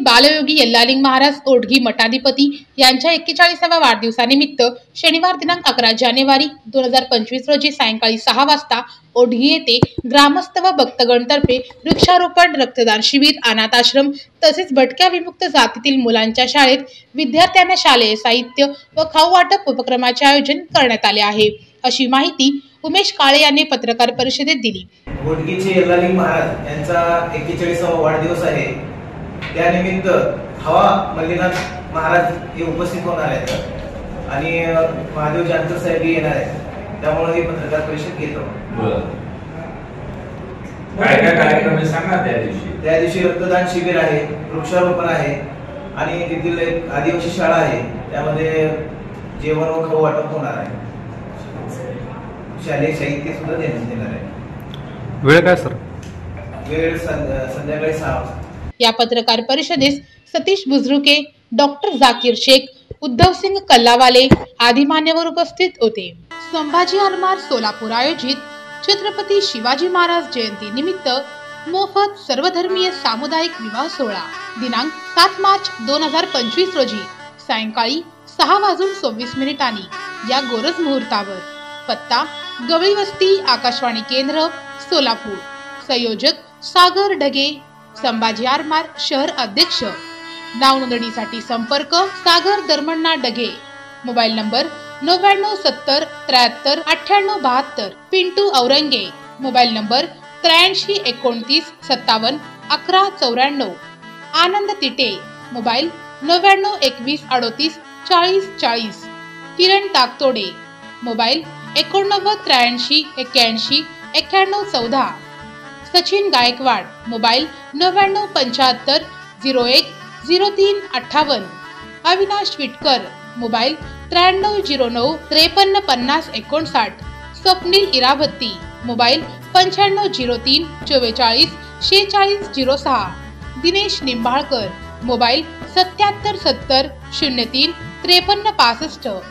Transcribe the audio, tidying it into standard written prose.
बालयोगी यल्लालिंग महाराज ओढगी मठाधिपती यांच्या 41व्या वाढदिवसानिमित्त शनिवार दिनांक 11 जानेवारी 2025 रोजी सायंकाळी 6 वाजता ओढगी येथे ग्रामस्थ व भक्तगणतर्फे वृक्षारोपण, रक्तदान शिबिर, अनाथ आश्रम तसेच भटक्या विमुक्त जातीतील मुलांच्या शाळेत विद्यार्थ्यांना शालेय साहित्य व खाऊ वाटप उपक्रमाचे आयोजन करण्यात आले आहे, अशी माहिती उमेश काळे यांनी पत्रकार परिषदेत दिली। ओढगीचे यल्लालिंग महाराज यांचा 41वा वाढदिवस आहे। त्यानिमित्त हवा मल्लीनाथ महाराज हे उपस्थित होणार आहेत आणि महादेव जानकर साहेब येणार आहेत, त्यामुळे ही पत्रकार परिषद घेतो। काय कार्यक्रम आहे सांगा। त्या दिवशी रक्तदान शिबिर आहे, वृक्षारोपण आहे आणि तिथील एक आदिवासी शाळा आहे, त्यामध्ये जेवण व खाऊ वाटप होणार आहे। शालेय साहित्य सुद्धा देण्यात येणार आहे। वेळ काय सर? वेळ संध्याकाळी 6 वाजता। या पत्रकार परिषदेस सतीश बुजरुके, डॉक्टर जाकीर शेख, उद्धवसिंग कल्लावाले आदी मान्यवर उपस्थित होते। संभाजी आरमार सोलापूर आयोजित छत्रपती शिवाजी महाराज जयंती निमित्त मोफत सर्वधर्मीय सामुदायिक विवाह सोहळा दिनांक 7 मार्च 2025 रोजी सायंकाळी 6:26 या गोरज मुहूर्तावर। पत्ता गवळी वस्ती, आकाशवाणी केंद्र, सोलापूर। संयोजक सागर ढगे, संभाजी आरमार शहर अध्यक्ष। नाव नोंदणीसाठी संपर्क Sagar Darmanna Dhage, mobile number 9970 73 98 72। Pintu Aurange, mobile number 83 29 57 11 94। Anand Tite, mobile 99 21 38 40 40। Kiran Taktode, mobile 89 83 81 91 14। Sachin Gaikwad, mobile 99 75 01 03 58। Avinash Vitkar, mobile 9309 53 50 59। Swapnil Iravati, mobile 9503 44 46 06। Dinesh Nimbalkar, mobile 77 70 03 53 65।